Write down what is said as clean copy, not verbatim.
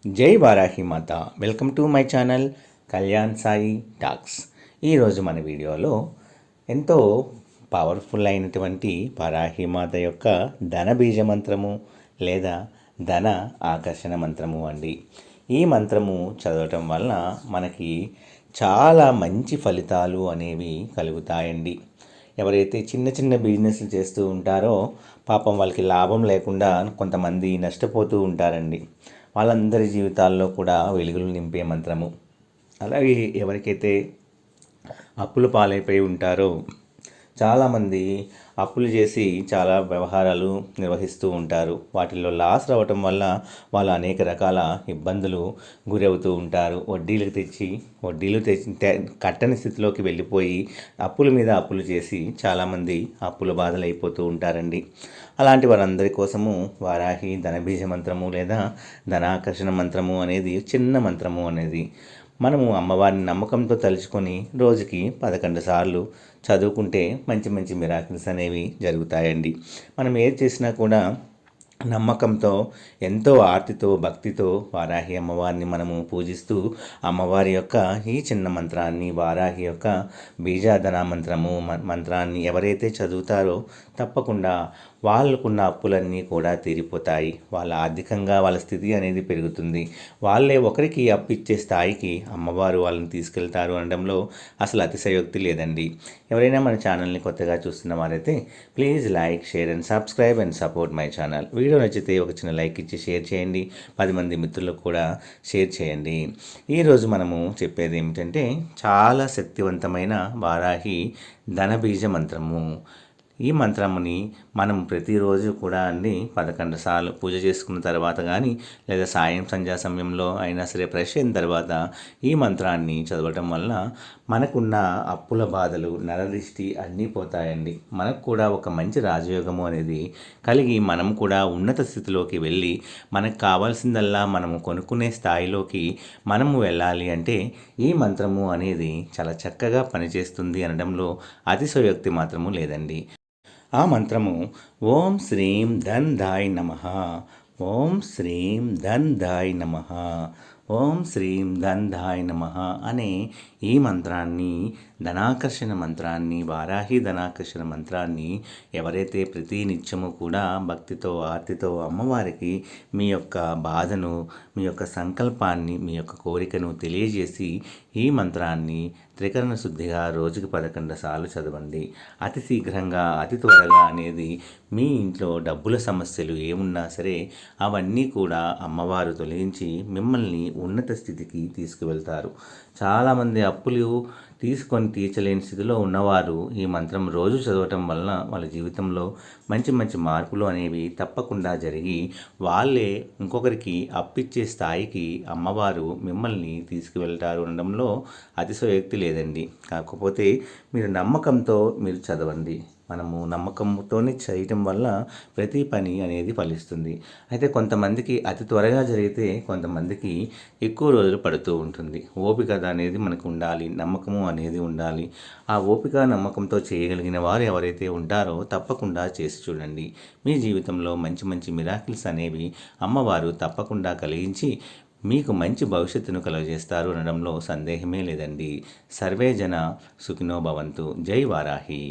జై వారాహి మాత. Welcome to my channel Kalyan Sai talks. ఈరోజు మన వీడియోలో ఎంతో పవర్ఫుల్ అయినటువంటి వారాహి మాత యొక్క ధన బీజ మంత్రము లేదా ధన ఆకర్షణ మంత్రము అండి. ఈ మంత్రము చదవటం వలన మనకి చాలా మంచి ఫలితాలు అనేవి కలుగుతాయండి. ఎవరైతే చిన్న చిన్న బిజినెస్లు చేస్తూ ఉంటారో పాపం వాళ్ళకి లాభం లేకుండా కొంతమంది నష్టపోతూ ఉంటారండి. వాళ్ళందరి జీవితాల్లో కూడా వెలుగులు నింపే మంత్రము. అలాగే ఎవరికైతే అప్పుల పాలైపోయి ఉంటారో చాలామంది అప్పులు చేసి చాలా వ్యవహారాలు నిర్వహిస్తూ ఉంటారు. వాటిల్లో లాస్ రావటం వల్ల వాళ్ళు అనేక రకాల ఇబ్బందులు గురవుతూ ఉంటారు. వడ్డీలు తెచ్చి కట్టని స్థితిలోకి వెళ్ళిపోయి అప్పుల మీద అప్పులు చేసి చాలామంది అప్పుల బాధలు అయిపోతూ ఉంటారండి. అలాంటి వారందరి కోసము వారాహి ధనబీజ మంత్రము లేదా ధనాకర్షణ మంత్రము అనేది చిన్న మంత్రము అనేది మనము అమ్మవారిని నమ్మకంతో తలుచుకొని రోజుకి 11 సార్లు చదువుకుంటే మంచి మంచి మిరాకిల్స్ అనేవి జరుగుతాయండి. మనం ఏది చేసినా కూడా నమ్మకంతో, ఎంతో ఆర్తితో, భక్తితో వారాహి అమ్మవారిని మనము పూజిస్తూ అమ్మవారి యొక్క ఈ చిన్న మంత్రాన్ని, వారాహి యొక్క బీజాధన మంత్రాన్ని ఎవరైతే చదువుతారో తప్పకుండా వాళ్ళకున్న అప్పులన్నీ కూడా తీరిపోతాయి. వాళ్ళ ఆర్థికంగా వాళ్ళ స్థితి అనేది పెరుగుతుంది. వాళ్ళే ఒకరికి అప్పు ఇచ్చే స్థాయికి అమ్మవారు వాళ్ళని తీసుకెళ్తారు అనడంలో అసలు అతిశయోక్తి లేదండి. ఎవరైనా మన ఛానల్ని కొత్తగా చూస్తున్న వారైతే please like, share and subscribe and support my channel. Video నచ్చితే ఒక చిన్న లైక్ ఇచ్చి షేర్ చేయండి. 10 మంది మిత్రులకు కూడా షేర్ చేయండి. ఈరోజు మనము చెప్పేది ఏమిటంటే చాలా శక్తివంతమైన వారాహి ధనబీజ మంత్రము. ఈ మంత్రముని మనం ప్రతిరోజు కూడా 11 సార్లు పూజ చేసుకున్న తర్వాత కానీ లేదా సంధ్యా సమయంలో అయినా సరే ఫ్రెష్ అయిన తర్వాత ఈ మంత్రాన్ని చదవటం వల్ల మనకున్న అప్పుల బాధలు, నరదిష్టి అన్నీ పోతాయండి. మనకు కూడా ఒక మంచి రాజయోగము అనేది కలిగి మనం కూడా ఉన్నత స్థితిలోకి వెళ్ళి మనకు కావాల్సిందల్లా మనము కొనుక్కునే స్థాయిలోకి మనము వెళ్ళాలి అంటే ఈ మంత్రము అనేది చాలా చక్కగా పనిచేస్తుంది అనడంలో అతిశయోక్తి మాత్రము లేదండి. ఆ మంత్రము ఓం శ్రీం ధన్ ధాయ్ నమః, ఓం శ్రీం ధన్ ధాయ్ నమః, ఓం శ్రీం ధన్ ధాయ్ నమః అనే ఈ మంత్రాన్ని, ధనాకర్షణ మంత్రాన్ని, వారాహి ధనాకర్షణ మంత్రాన్ని ఎవరైతే ప్రతి నిత్యము కూడా భక్తితో, ఆర్తితో అమ్మవారికి మీ యొక్క బాధను, మీ యొక్క సంకల్పాన్ని, మీ యొక్క కోరికను తెలియజేసి ఈ మంత్రాన్ని త్రికరణ శుద్ధిగా రోజుకి 11 సార్లు చదవండి. అతి శీఘ్రంగా, అతి త్వరగా అనేది మీ ఇంట్లో డబ్బుల సమస్యలు ఏమున్నా సరే అవన్నీ కూడా అమ్మవారు తొలగించి మిమ్మల్ని ఉన్నత స్థితికి తీసుకువెళ్తారు. చాలామంది అప్పులు తీసుకొని తీర్చలేని స్థితిలో ఉన్నవారు ఈ మంత్రం రోజు చదవటం వలన వాళ్ళ జీవితంలో మంచి మంచి మార్పులు అనేవి తప్పకుండా జరిగి వాళ్ళే ఇంకొకరికి అప్పిచ్చే స్థాయికి అమ్మవారు మిమ్మల్ని తీసుకువెళ్తారు అనడంలో అతిశయోక్తి లేదండి. కాకపోతే మీరు నమ్మకంతో మీరు చదవండి. మనము నమ్మకంతోనే చేయటం వల్ల ప్రతి పని అనేది ఫలిస్తుంది. అయితే కొంతమందికి అతి త్వరగా జరిగితే కొంతమందికి ఎక్కువ రోజులు పడుతూ ఉంటుంది. ఓపిక అనేది మనకు ఉండాలి, నమ్మకము అనేది ఉండాలి. ఆ ఓపిక, నమ్మకంతో చేయగలిగిన వారు ఎవరైతే ఉంటారో తప్పకుండా చేసి చూడండి. మీ జీవితంలో మంచి మంచి మిరాకిల్స్ అనేవి అమ్మవారు తప్పకుండా కలిగించి మీకు మంచి భవిష్యత్తును కలుగజేస్తారు అనడంలో సందేహమే లేదండి. సర్వే జన సుఖినో భవంతు. జై వారాహి.